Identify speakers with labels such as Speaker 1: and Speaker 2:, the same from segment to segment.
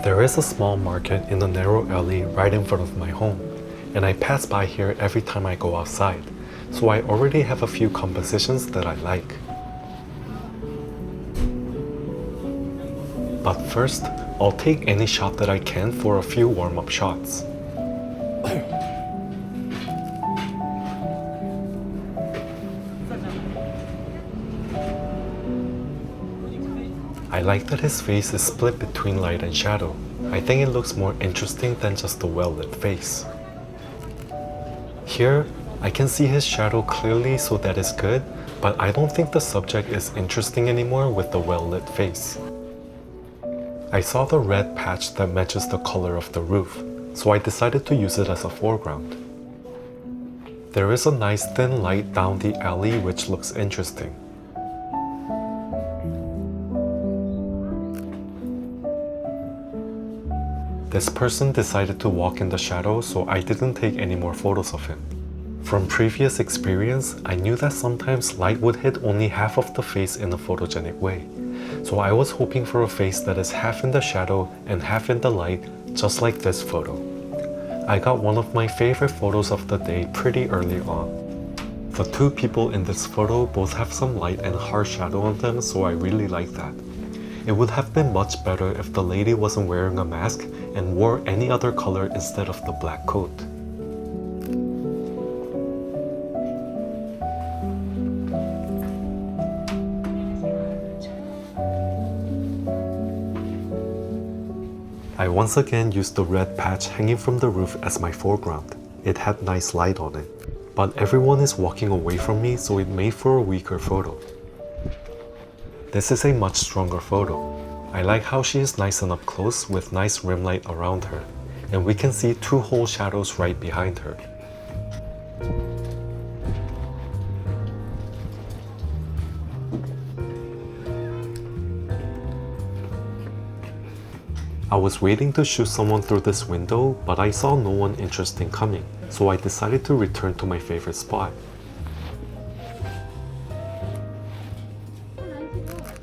Speaker 1: There is a small market in a narrow alley right in front of my home, and I pass by here every time I go outside, so I already have a few compositions that I like. But first, I'll take any shot that I can for a few warm-up shots. I like that his face is split between light and shadow. I think it looks more interesting than just a well-lit face. Here, I can see his shadow clearly, so that is good, but I don't think the subject is interesting anymore with the well-lit face. I saw the red patch that matches the color of the roof, so I decided to use it as a foreground. There is a nice thin light down the alley which looks interesting. This person decided to walk in the shadow, so I didn't take any more photos of him. From previous experience, I knew that sometimes light would hit only half of the face in a photogenic way. So I was hoping for a face that is half in the shadow and half in the light, just like this photo. I got one of my favorite photos of the day pretty early on. The two people in this photo both have some light and harsh shadow on them, so I really like that. It would have been much better if the lady wasn't wearing a mask and wore any other color instead of the black coat. I once again used the red patch hanging from the roof as my foreground. It had nice light on it. But everyone is walking away from me, so it made for a weaker photo. This is a much stronger photo. I like how she is nice and up close with nice rim light around her, and we can see two whole shadows right behind her. I was waiting to shoot someone through this window, but I saw no one interesting coming, so I decided to return to my favorite spot.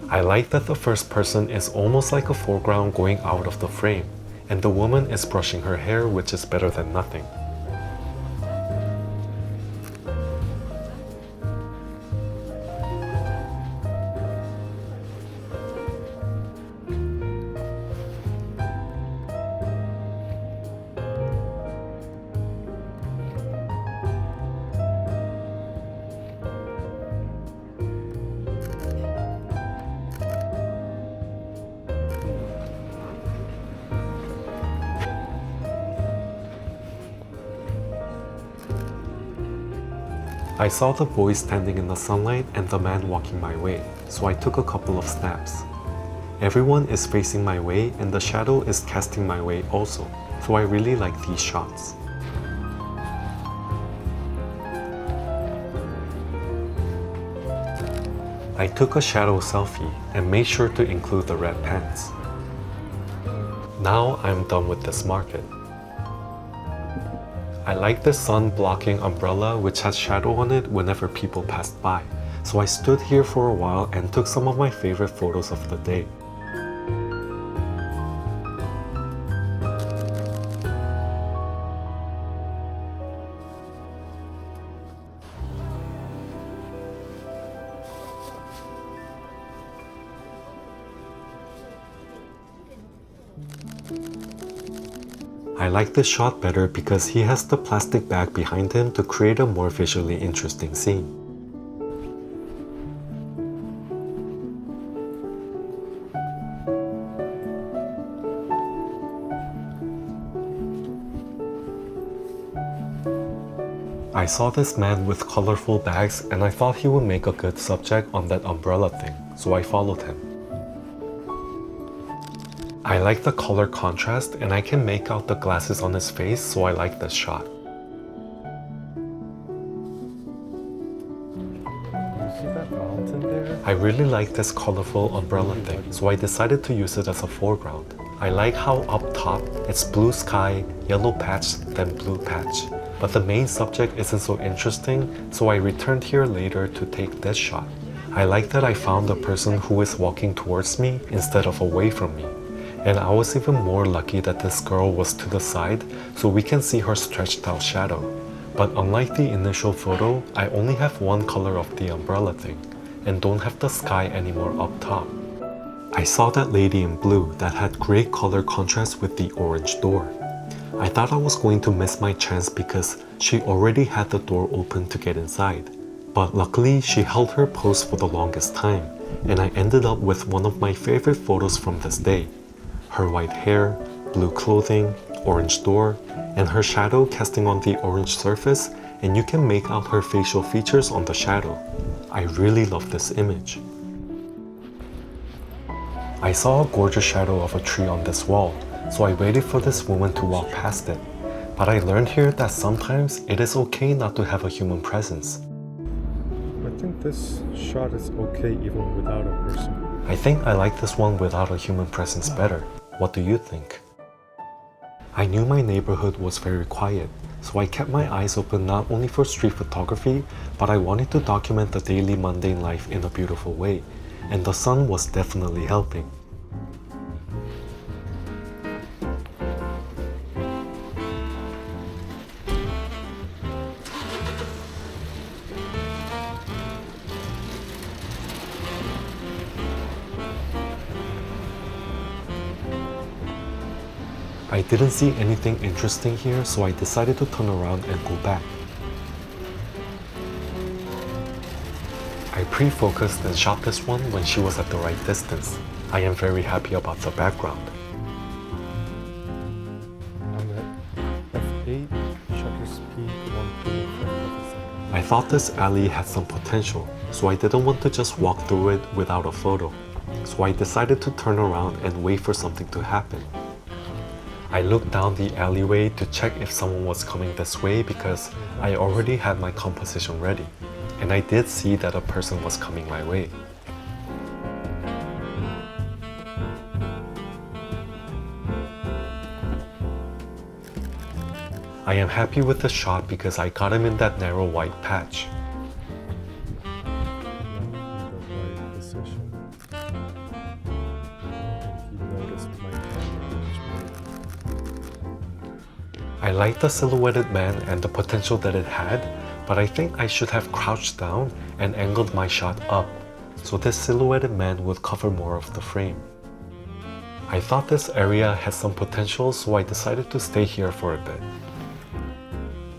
Speaker 1: I like that the first person is almost like a foreground going out of the frame, and the woman is brushing her hair, which is better than nothing. I saw the boy standing in the sunlight and the man walking my way, so I took a couple of snaps. Everyone is facing my way and the shadow is casting my way also, so I really like these shots. I took a shadow selfie and made sure to include the red pants. Now I'm done with this market. I like the sun blocking umbrella which has shadow on it whenever people passed by, so I stood here for a while and took some of my favorite photos of the day. I like this shot better because he has the plastic bag behind him to create a more visually interesting scene. I saw this man with colorful bags and I thought he would make a good subject on that umbrella thing, so I followed him. I like the color contrast and I can make out the glasses on his face, so I like this shot. See that mountain there? I really like this colorful umbrella thing, so I decided to use it as a foreground. I like how up top it's blue sky, yellow patch, then blue patch. But the main subject isn't so interesting, so I returned here later to take this shot. I like that I found the person who is walking towards me instead of away from me. And I was even more lucky that this girl was to the side so we can see her stretched out shadow. But unlike the initial photo, I only have one color of the umbrella thing and don't have the sky anymore up top. I saw that lady in blue that had great color contrast with the orange door. I thought I was going to miss my chance because she already had the door open to get inside. But luckily, she held her pose for the longest time, and I ended up with one of my favorite photos from this day. Her white hair, blue clothing, orange door, and her shadow casting on the orange surface, and you can make out her facial features on the shadow. I really love this image. I saw a gorgeous shadow of a tree on this wall, so I waited for this woman to walk past it. But I learned here that sometimes it is okay not to have a human presence.
Speaker 2: I think this shot is okay even without a person.
Speaker 1: I think I like this one without a human presence better. What do you think? I knew my neighborhood was very quiet, so I kept my eyes open not only for street photography, but I wanted to document the daily mundane life in a beautiful way, and the sun was definitely helping. I didn't see anything interesting here, so I decided to turn around and go back. I pre-focused and shot this one when she was at the right distance. I am very happy about the background.
Speaker 2: I'm at f8, shutter speed 1.5 frames.
Speaker 1: I thought this alley had some potential, so I didn't want to just walk through it without a photo. So I decided to turn around and wait for something to happen. I looked down the alleyway to check if someone was coming this way because I already had my composition ready, and I did see that a person was coming my way. I am happy with the shot because I got him in that narrow white patch. I liked the silhouetted man and the potential that it had, but I think I should have crouched down and angled my shot up, so this silhouetted man would cover more of the frame. I thought this area had some potential, so I decided to stay here for a bit.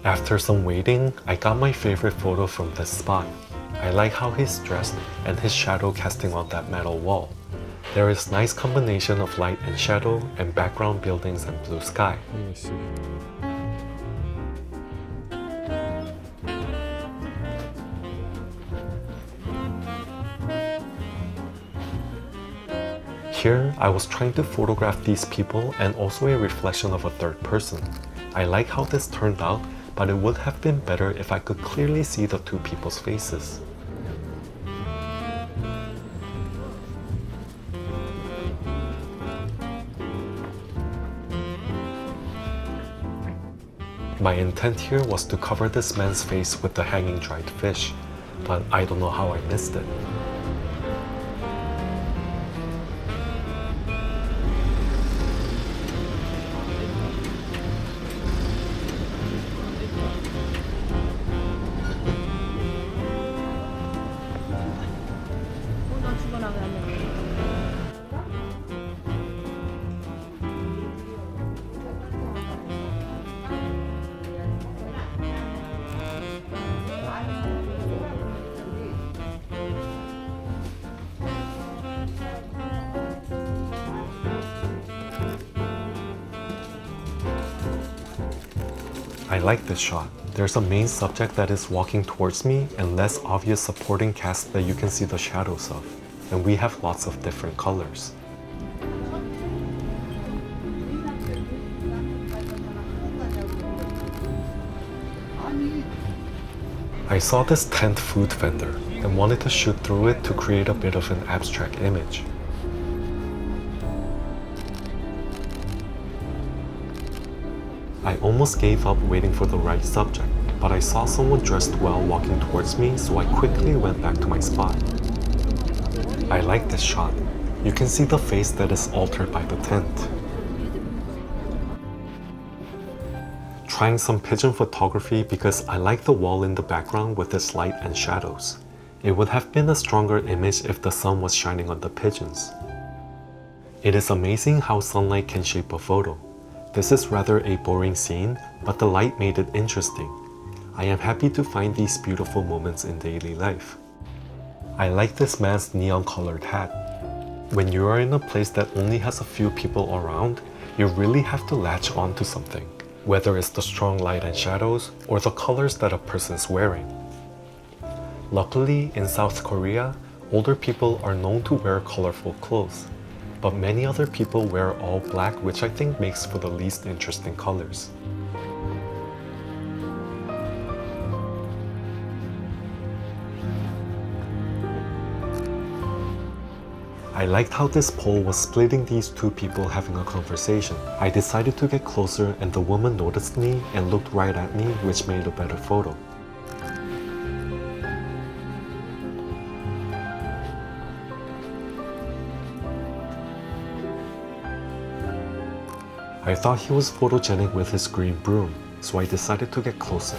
Speaker 1: After some waiting, I got my favorite photo from this spot. I like how he's dressed and his shadow casting on that metal wall. There is nice combination of light and shadow and background buildings and blue sky.
Speaker 2: Let me see.
Speaker 1: Here, I was trying to photograph these people and also a reflection of a third person. I like how this turned out, but it would have been better if I could clearly see the two people's faces. My intent here was to cover this man's face with the hanging dried fish, but I don't know how I missed it. I like this shot. There's a main subject that is walking towards me and less obvious supporting cast that you can see the shadows of. And we have lots of different colors. I saw this tent food vendor and wanted to shoot through it to create a bit of an abstract image. I almost gave up waiting for the right subject, but I saw someone dressed well walking towards me, so I quickly went back to my spot. I like this shot. You can see the face that is altered by the tint. Trying some pigeon photography because I like the wall in the background with its light and shadows. It would have been a stronger image if the sun was shining on the pigeons. It is amazing how sunlight can shape a photo. This is rather a boring scene, but the light made it interesting. I am happy to find these beautiful moments in daily life. I like this man's neon-colored hat. When you are in a place that only has a few people around, you really have to latch on to something, whether it's the strong light and shadows or the colors that a person's wearing. Luckily, in South Korea, older people are known to wear colorful clothes, but many other people wear all black, which I think makes for the least interesting colors. I liked how this pole was splitting these two people having a conversation. I decided to get closer and the woman noticed me and looked right at me, which made a better photo. I thought he was photogenic with his green broom, so I decided to get closer.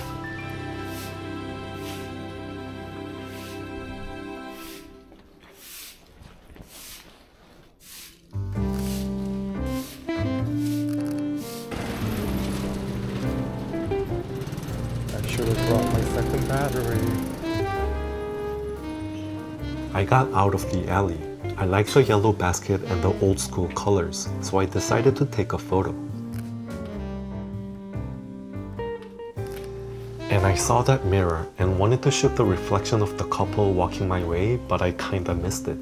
Speaker 2: I should have brought my second battery.
Speaker 1: I got out of the alley. I liked the yellow basket and the old school colors, so I decided to take a photo. And I saw that mirror and wanted to shoot the reflection of the couple walking my way, but I kinda missed it.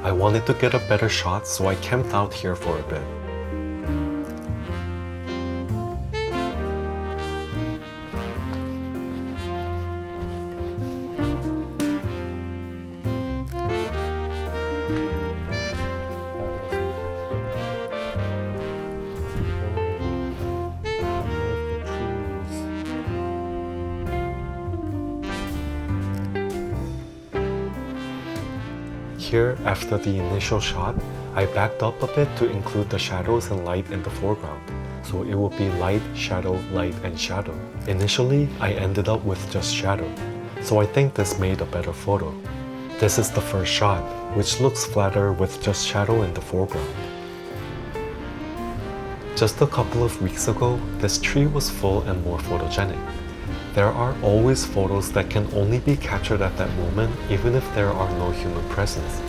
Speaker 1: I wanted to get a better shot, so I camped out here for a bit. Here, after the initial shot, I backed up a bit to include the shadows and light in the foreground, so it would be light, and shadow. Initially, I ended up with just shadow, so I think this made a better photo. This is the first shot, which looks flatter with just shadow in the foreground. Just a couple of weeks ago, this tree was full and more photogenic. There are always photos that can only be captured at that moment, even if there are no human presence.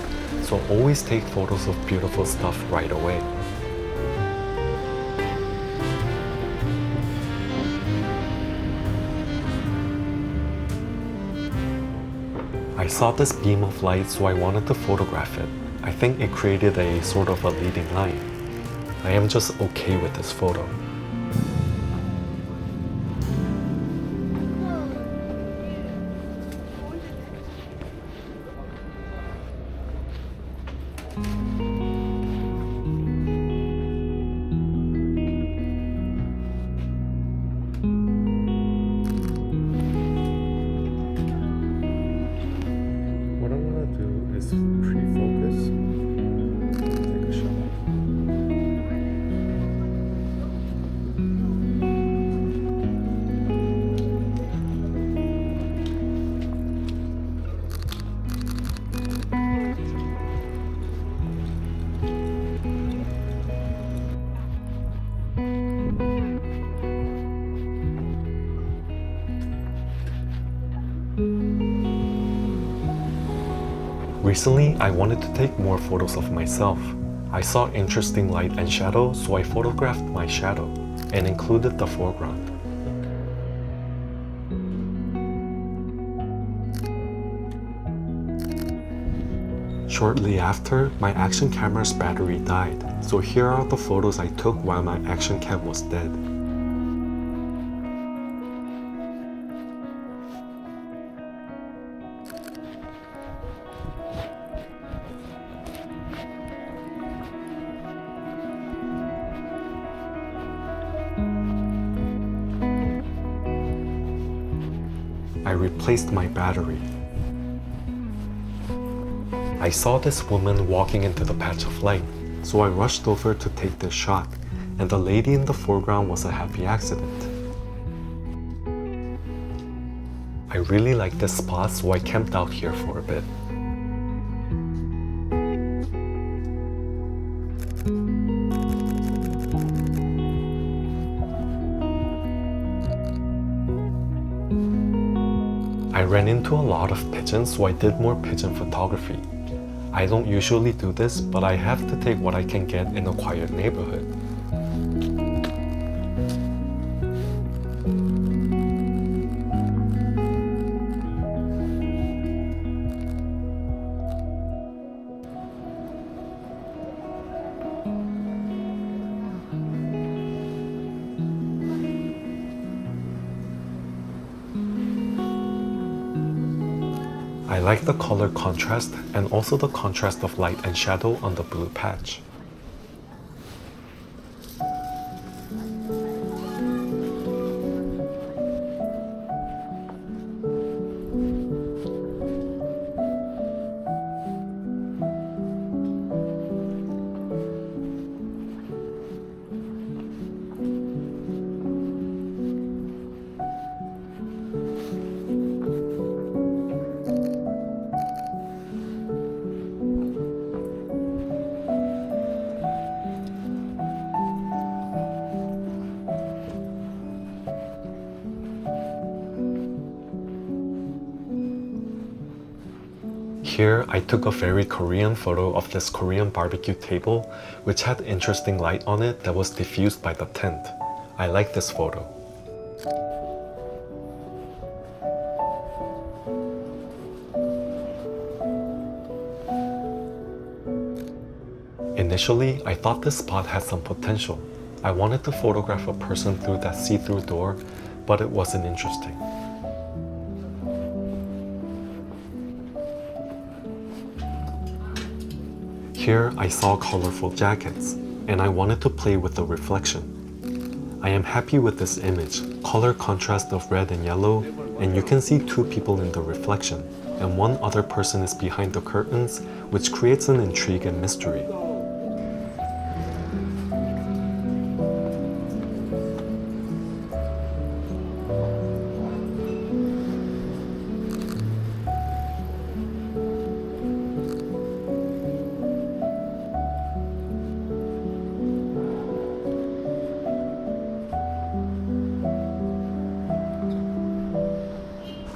Speaker 1: So always take photos of beautiful stuff right away. I saw this beam of light, so I wanted to photograph it. I think it created a sort of a leading line. I am just okay with this photo.
Speaker 2: What I want to do is pre-focus. Take a shot.
Speaker 1: Recently, I wanted to take more photos of myself. I saw interesting light and shadow, so I photographed my shadow and included the foreground. Shortly after, my action camera's battery died, so here are the photos I took while my action cam was dead. I replaced my battery. I saw this woman walking into the patch of light, so I rushed over to take this shot, and the lady in the foreground was a happy accident. I really like this spot, so I camped out here for a bit. I ran into a lot of pigeons, so I did more pigeon photography. I don't usually do this, but I have to take what I can get in a quiet neighborhood. I like the color contrast and also the contrast of light and shadow on the blue patch. Here, I took a very Korean photo of this Korean barbecue table, which had interesting light on it that was diffused by the tent. I like this photo. Initially, I thought this spot had some potential. I wanted to photograph a person through that see-through door, but it wasn't interesting. Here, I saw colorful jackets, and I wanted to play with the reflection. I am happy with this image, color contrast of red and yellow, and you can see two people in the reflection, and one other person is behind the curtains, which creates an intrigue and mystery.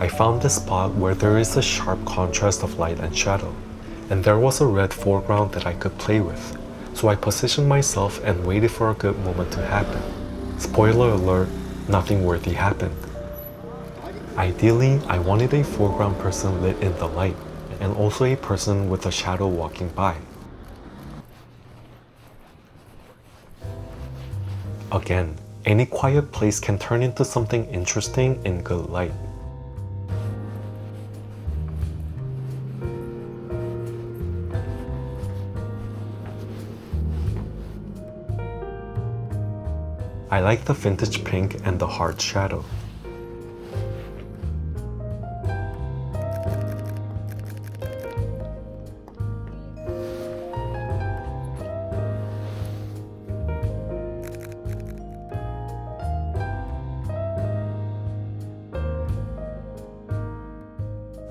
Speaker 1: I found this spot where there is a sharp contrast of light and shadow, and there was a red foreground that I could play with, so I positioned myself and waited for a good moment to happen. Spoiler alert, nothing worthy happened. Ideally, I wanted a foreground person lit in the light, and also a person with a shadow walking by. Again, any quiet place can turn into something interesting in good light. I like the vintage pink and the hard shadow.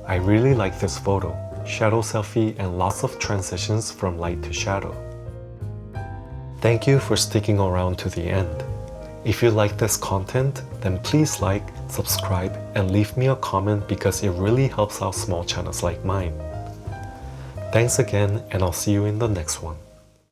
Speaker 1: I really like this photo, shadow selfie and lots of transitions from light to shadow. Thank you for sticking around to the end. If you like this content, then please like, subscribe, and leave me a comment because it really helps out small channels like mine. Thanks again, and I'll see you in the next one.